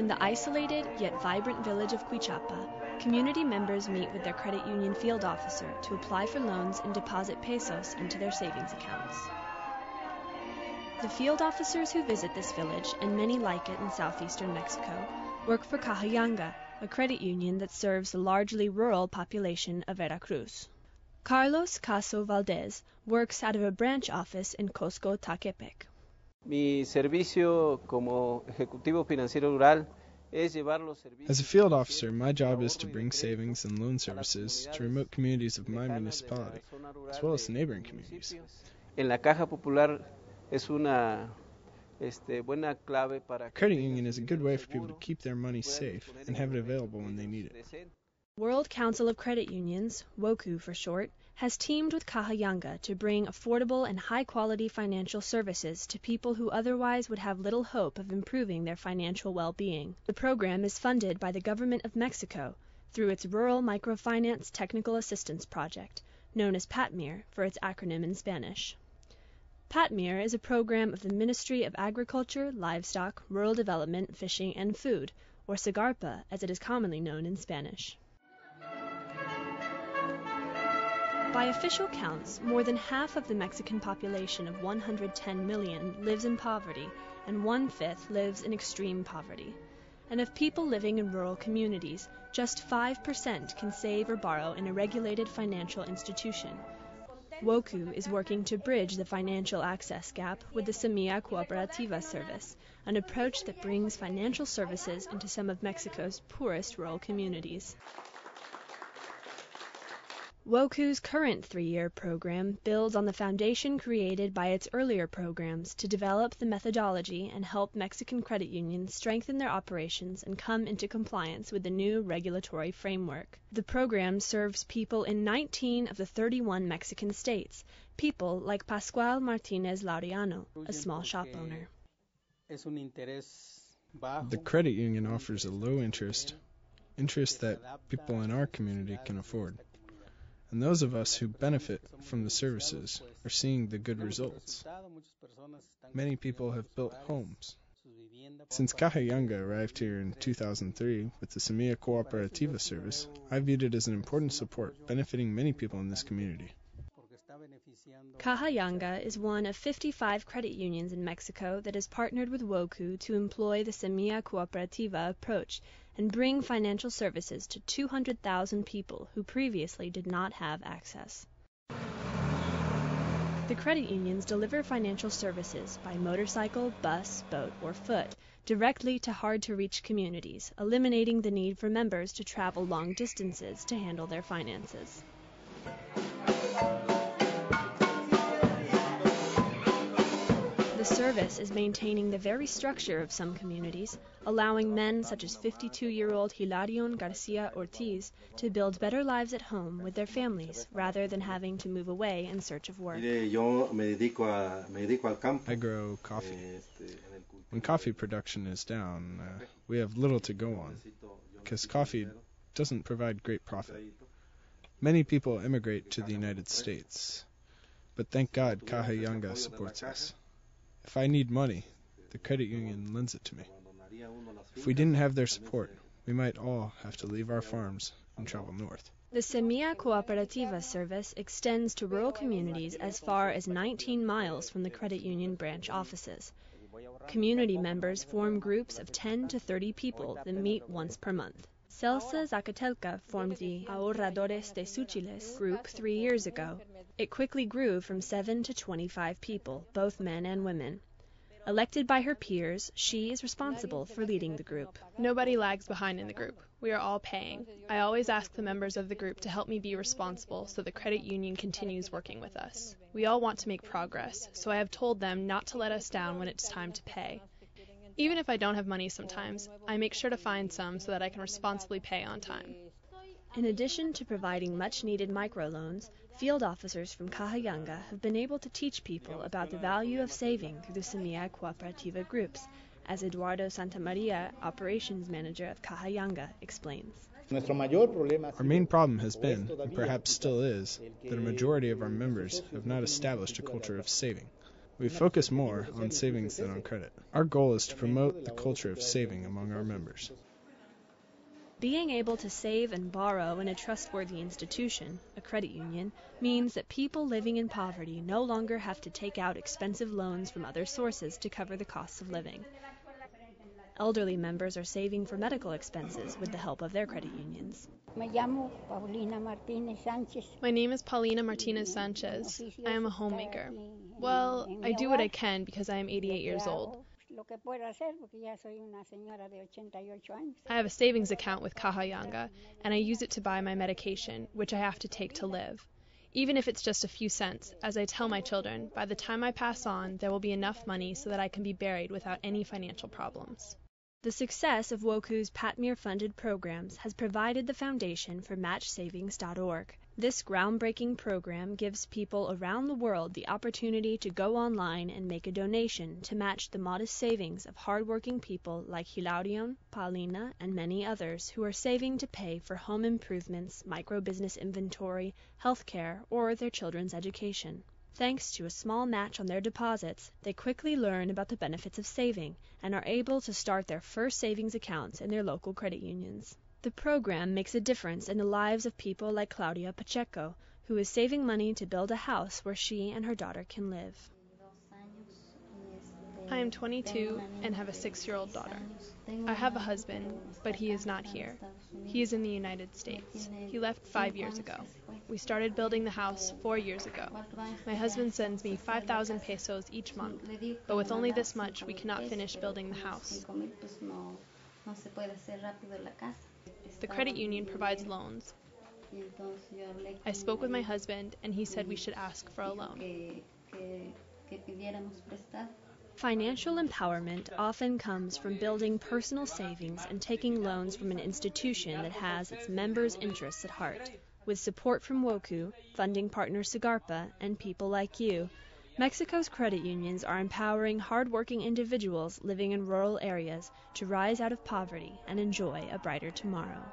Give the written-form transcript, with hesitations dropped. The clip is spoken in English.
In the isolated yet vibrant village of Quichapa, community members meet with their credit union field officer to apply for loans and deposit pesos into their savings accounts. The field officers who visit this village, and many like it in southeastern Mexico, work for Caja Yanga, a credit union that serves the largely rural population of Veracruz. Carlos Caso Valdez works out of a branch office in Cosco, Taquepec. Mi servicio como ejecutivo financiero rural es llevar los servicios. As a field officer, my job is to bring savings and loan services to remote communities of my municipality, as well as the neighboring communities. En la Caja Popular es una buena clave para. Credit union is a good way for people to keep their money safe and have it available when they need it. World Council of Credit Unions, WOCCU for short, has teamed with Caja Yanga to bring affordable and high-quality financial services to people who otherwise would have little hope of improving their financial well-being. The program is funded by the Government of Mexico through its Rural Microfinance Technical Assistance Project, known as PATMIR for its acronym in Spanish. PATMIR is a program of the Ministry of Agriculture, Livestock, Rural Development, Fishing, and Food, or SAGARPA as it is commonly known in Spanish. By official counts, more than half of the Mexican population of 110 million lives in poverty, and 1/5 lives in extreme poverty. And of people living in rural communities, just 5% can save or borrow in a regulated financial institution. WOCCU is working to bridge the financial access gap with the Semilla Cooperativa service, an approach that brings financial services into some of Mexico's poorest rural communities. WOCCU's current 3-year program builds on the foundation created by its earlier programs to develop the methodology and help Mexican credit unions strengthen their operations and come into compliance with the new regulatory framework. The program serves people in 19 of the 31 Mexican states, people like Pascual Martinez Laureano, a small shop owner. The credit union offers a low interest that people in our community can afford. And those of us who benefit from the services are seeing the good results. Many people have built homes. Since Caja Yanga arrived here in 2003 with the Semilla Cooperativa service, I viewed it as an important support benefiting many people in this community. Caja Yanga is one of 55 credit unions in Mexico that has partnered with WOCCU to employ the Semilla Cooperativa approach and bring financial services to 200,000 people who previously did not have access. The credit unions deliver financial services by motorcycle, bus, boat, or foot directly to hard-to-reach communities, eliminating the need for members to travel long distances to handle their finances. The service is maintaining the very structure of some communities, allowing men such as 52-year-old Hilarion Garcia Ortiz to build better lives at home with their families rather than having to move away in search of work. I grow coffee. When coffee production is down, we have little to go on, because coffee doesn't provide great profit. Many people immigrate to the United States, but thank God Caja Yanga supports us. If I need money, the credit union lends it to me. If we didn't have their support, we might all have to leave our farms and travel north. The Semilla Cooperativa service extends to rural communities as far as 19 miles from the credit union branch offices. Community members form groups of 10 to 30 people that meet once per month. Celsa Zacatelca formed the Ahorradores de Suchiles group 3 years ago. It quickly grew from 7 to 25 people, both men and women. Elected by her peers, she is responsible for leading the group. Nobody lags behind in the group. We are all paying. I always ask the members of the group to help me be responsible so the credit union continues working with us. We all want to make progress, so I have told them not to let us down when it's time to pay. Even if I don't have money sometimes, I make sure to find some so that I can responsibly pay on time. In addition to providing much-needed microloans, field officers from Caja Yanga have been able to teach people about the value of saving through the Semilla Cooperativa groups, as Eduardo Santamaria, operations manager of Caja Yanga, explains. Our main problem has been, and perhaps still is, that a majority of our members have not established a culture of saving. We focus more on savings than on credit. Our goal is to promote the culture of saving among our members. Being able to save and borrow in a trustworthy institution, a credit union, means that people living in poverty no longer have to take out expensive loans from other sources to cover the costs of living. Elderly members are saving for medical expenses with the help of their credit unions. My name is Paulina Martinez Sanchez. I am a homemaker. Well, I do what I can because I am 88 years old. I have a savings account with Caja Yanga, and I use it to buy my medication, which I have to take to live. Even if it's just a few cents, as I tell my children, by the time I pass on, there will be enough money so that I can be buried without any financial problems. The success of WOCCU's Patmir-funded programs has provided the foundation for MatchSavings.org. This groundbreaking program gives people around the world the opportunity to go online and make a donation to match the modest savings of hardworking people like Hilarion, Paulina, and many others who are saving to pay for home improvements, micro-business inventory, healthcare, or their children's education. Thanks to a small match on their deposits, they quickly learn about the benefits of saving and are able to start their first savings accounts in their local credit unions. The program makes a difference in the lives of people like Claudia Pacheco, who is saving money to build a house where she and her daughter can live. I am 22 and have a 6-year-old daughter. I have a husband, but he is not here. He is in the United States. He left 5 years ago. We started building the house 4 years ago. My husband sends me 5,000 pesos each month, but with only this much, we cannot finish building the house. The credit union provides loans. I spoke with my husband, and he said we should ask for a loan. Financial empowerment often comes from building personal savings and taking loans from an institution that has its members' interests at heart. With support from WOCCU, funding partner Sigarpa, and people like you, Mexico's credit unions are empowering hardworking individuals living in rural areas to rise out of poverty and enjoy a brighter tomorrow.